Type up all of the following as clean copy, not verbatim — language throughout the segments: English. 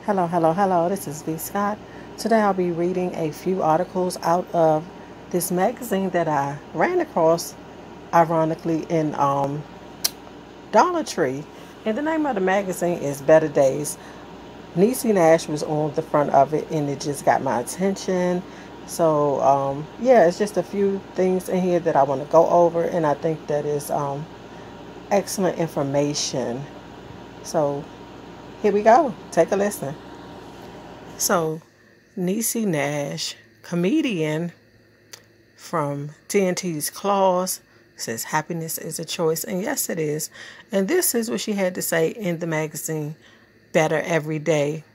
Hello, hello, hello. This is Vii Scott. Today I'll be reading a few articles out of this magazine that I ran across, ironically, in Dollar Tree. And the name of the magazine is Better Days. Nisi Nash was on the front of it, and it just got my attention. So, yeah, it's just a few things in here that I want to go over, and I think that is excellent information. So, here we go. Take a listen. So, Nisi Nash, comedian from TNT's Claws, says happiness is a choice. And yes, it is. And this is what she had to say in the magazine, Better Every Day.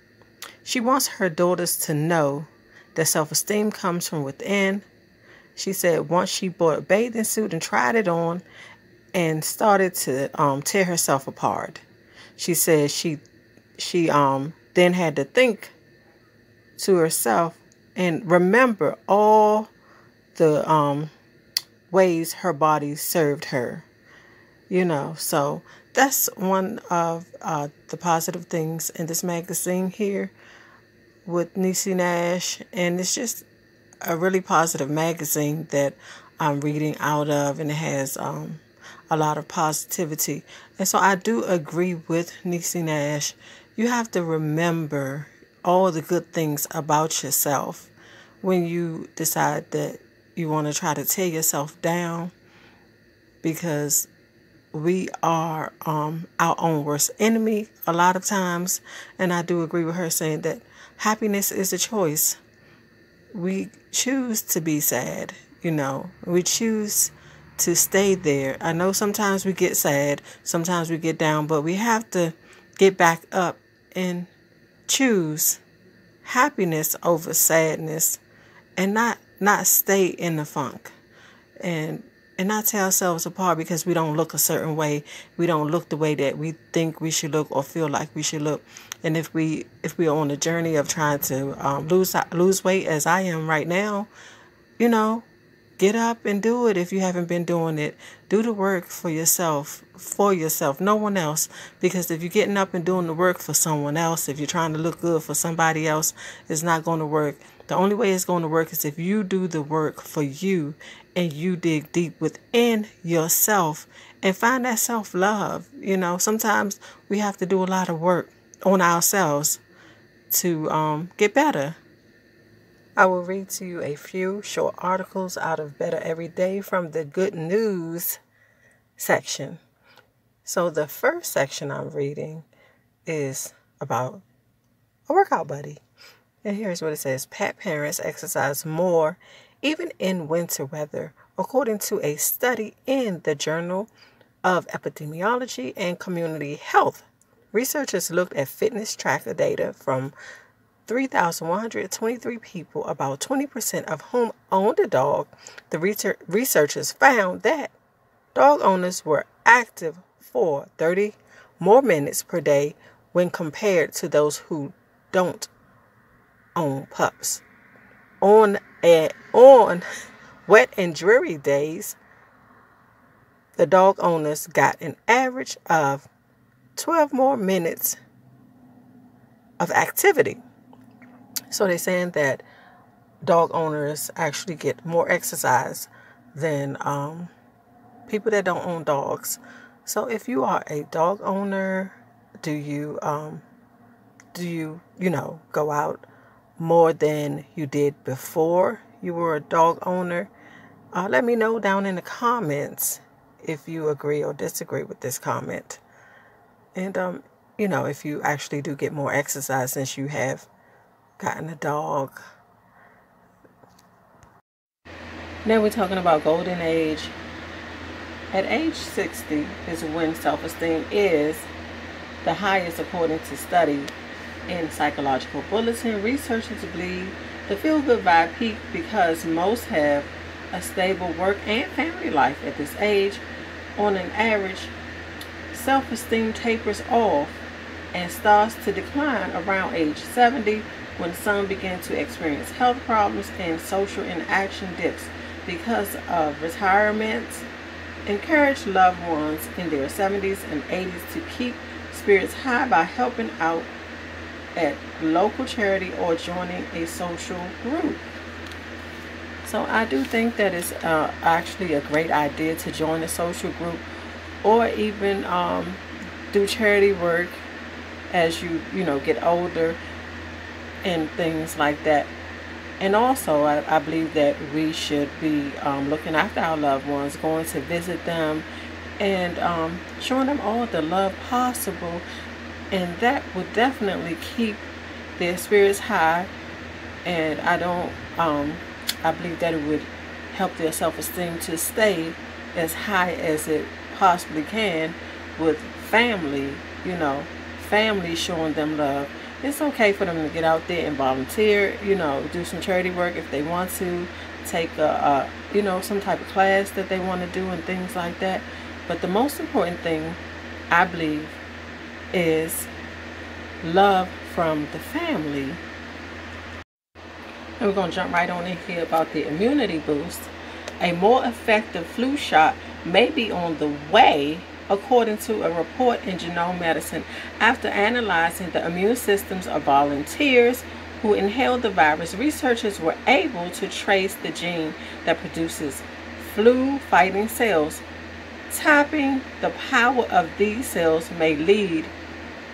She wants her daughters to know that self-esteem comes from within. She said once she bought a bathing suit and tried it on and started to tear herself apart. She said she then had to think to herself and remember all the ways her body served her, so that's one of the positive things in this magazine here with Nisi Nash. And it's just a really positive magazine that I'm reading out of, and it has a lot of positivity. And so I do agree with Nisi Nash. You have to remember all the good things about yourself when you decide that you want to try to tear yourself down, because we are our own worst enemy a lot of times. And I do agree with her saying that happiness is a choice. We choose to be sad, we choose to stay there. I know sometimes we get sad, sometimes we get down, but we have to get back up and choose happiness over sadness, and not stay in the funk and not tear ourselves apart because we don't look a certain way. We don't look the way that we think we should look or feel like we should look. And if we are on a journey of trying to lose weight, as I am right now, get up and do it. If you haven't been doing it, do the work for yourself, no one else. Because if you're getting up and doing the work for someone else, if you're trying to look good for somebody else, it's not going to work. The only way it's going to work is if you do the work for you and you dig deep within yourself and find that self-love. Sometimes we have to do a lot of work on ourselves to get better. I will read to you a few short articles out of Better Every Day from the Good News section. So the first section I'm reading is about a workout buddy. And here's what it says. Pet parents exercise more even in winter weather, according to a study in the Journal of Epidemiology and Community Health. Researchers looked at fitness tracker data from 3,123 people, about 20% of whom owned a dog. The researchers found that dog owners were active for 30 more minutes per day when compared to those who don't own pups. On wet and dreary days, the dog owners got an average of 12 more minutes of activity. So they're saying that dog owners actually get more exercise than people that don't own dogs. So if you are a dog owner, do you go out more than you did before you were a dog owner? Let me know down in the comments if you agree or disagree with this comment. And if you actually do get more exercise since you have gotten a dog. Now we're talking about golden age. At age 60 is when self-esteem is the highest according to study in Psychological Bulletin. Researchers believe the feel-good vibe peaked because most have a stable work and family life at this age. On an average, self-esteem tapers off and starts to decline around age 70, when some begin to experience health problems and social interaction dips because of retirement. Encourage loved ones in their 70s and 80s to keep spirits high by helping out at local charity or joining a social group. So I do think that it's actually a great idea to join a social group, or even do charity work as you get older and things like that. And also I believe that we should be looking after our loved ones, going to visit them, and showing them all the love possible, and that would definitely keep their spirits high. And I believe that it would help their self-esteem to stay as high as it possibly can with family, family showing them love. It's okay for them to get out there and volunteer, do some charity work if they want to, take a some type of class that they want to do and things like that. But the most important thing, I believe, is love from the family. And we're going to jump right on in here about the immunity boost. A more effective flu shot may be on the way, according to a report in Genome Medicine, after analyzing the immune systems of volunteers who inhaled the virus. Researchers were able to trace the gene that produces flu-fighting cells. Tapping the power of these cells may lead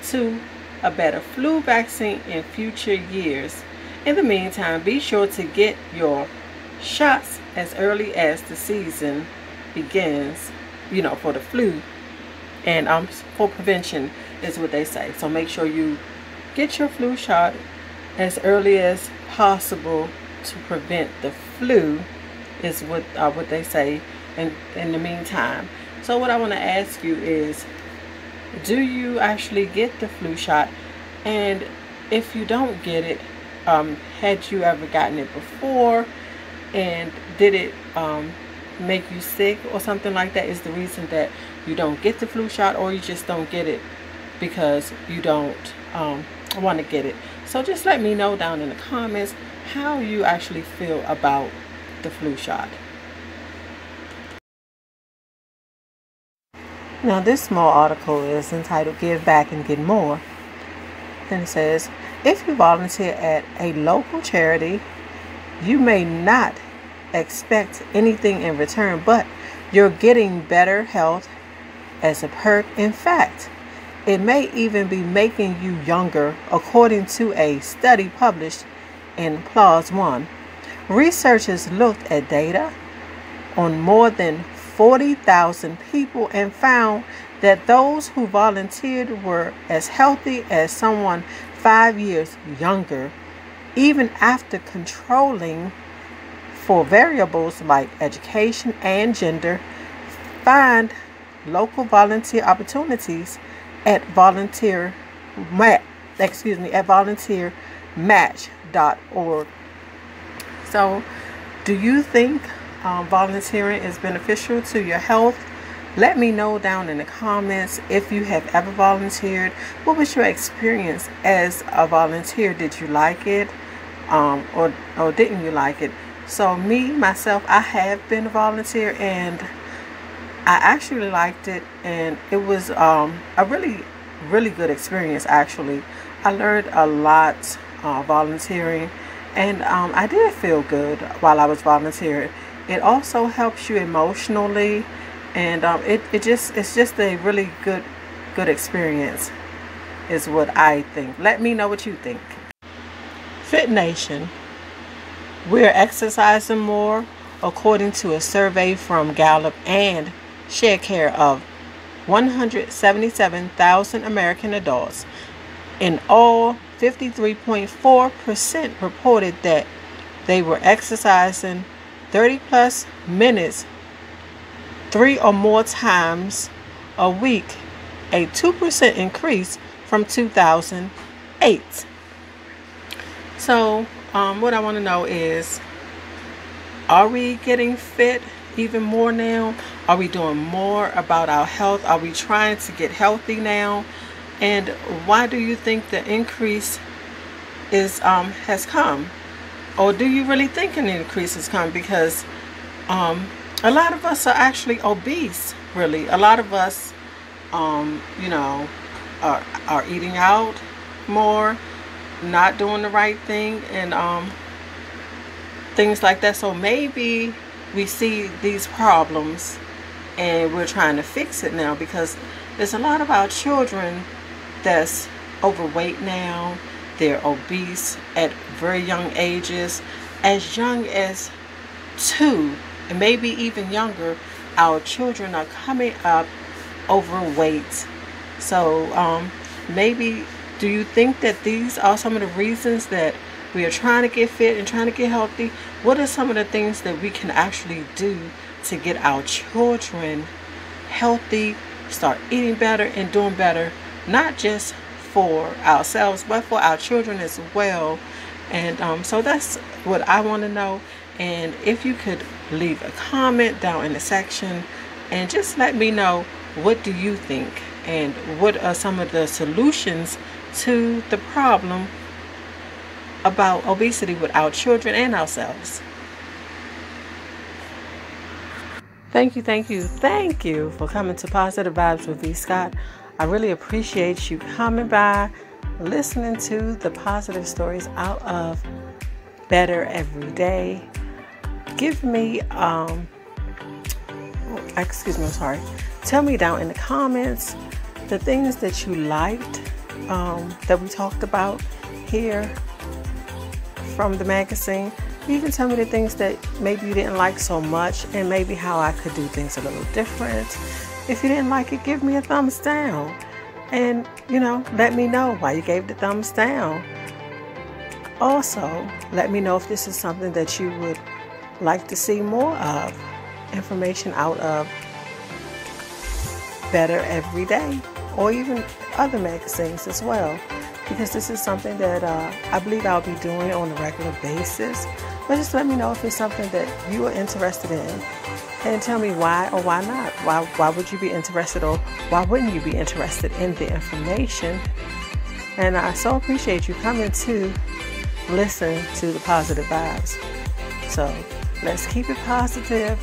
to a better flu vaccine in future years. In the meantime, be sure to get your shots as early as the season begins, for the flu, and for prevention is what they say. So make sure you get your flu shot as early as possible to prevent the flu, is what they say. And in the meantime, so what I want to ask you is, do you actually get the flu shot? And if you don't get it, had you ever gotten it before, and did it make you sick or something like that? Is the reason that you don't get the flu shot, or you just don't get it because you don't want to get it? So just let me know down in the comments how you actually feel about the flu shot. Now this small article is entitled "Give Back and Get More." And it says, if you volunteer at a local charity, you may not expect anything in return, but you're getting better health as a perk. In fact, it may even be making you younger, according to a study published in PLOS One. Researchers looked at data on more than 40,000 people and found that those who volunteered were as healthy as someone 5 years younger, even after controlling for variables like education and gender. Find local volunteer opportunities at volunteermatch.org. So, do you think volunteering is beneficial to your health? Let me know down in the comments if you have ever volunteered. What was your experience as a volunteer? Did you like it, or didn't you like it? So myself, I have been a volunteer, and I actually liked it, and it was a really good experience. Actually, I learned a lot volunteering, and I did feel good while I was volunteering. It also helps you emotionally, and it's just a really good experience, is what I think. Let me know what you think. Fit Nation, we're exercising more, according to a survey from Gallup and Sharecare of 177,000 American adults. In all, 53.4% reported that they were exercising 30 plus minutes 3 or more times a week, a 2% increase from 2008. So what I want to know is, are we getting fit even more now? Are we doing more about our health? Are we trying to get healthy now? And why do you think the increase has come? Or do you really think an increase has come? Because a lot of us are actually obese, really. A lot of us, are eating out more. not doing the right thing, and things like that. So maybe we see these problems and we're trying to fix it now, because there's a lot of our children that's overweight now. They're obese at very young ages, as young as 2, and maybe even younger. Our children are coming up overweight. So maybe, do you think that these are some of the reasons that we are trying to get fit and trying to get healthy? What are some of the things that we can actually do to get our children healthy, start eating better and doing better, not just for ourselves, but for our children as well? And so that's what I want to know. And if you could leave a comment down in the section and just let me know, what do you think, and what are some of the solutions to the problem about obesity with our children and ourselves. Thank you for coming to Positive Vibes with Vii Scott. I really appreciate you coming by, listening to the positive stories out of Better Every Day. Give me, tell me down in the comments the things that you liked that we talked about here from the magazine. You can tell me the things that maybe you didn't like so much, and maybe how I could do things a little different. If you didn't like it, give me a thumbs down, and let me know why you gave the thumbs down. Also, let me know if this is something that you would like to see more of, information out of Better Every Day, or even other magazines as well, because this is something that I believe I'll be doing on a regular basis. But just let me know if it's something that you are interested in, and tell me why or why not. Why would you be interested, or why wouldn't you be interested in the information? And I so appreciate you coming to listen to the positive vibes. So let's keep it positive,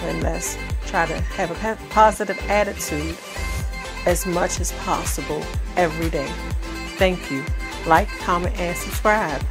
and let's try to have a positive attitude as much as possible every day. Thank you. Like, comment, and subscribe.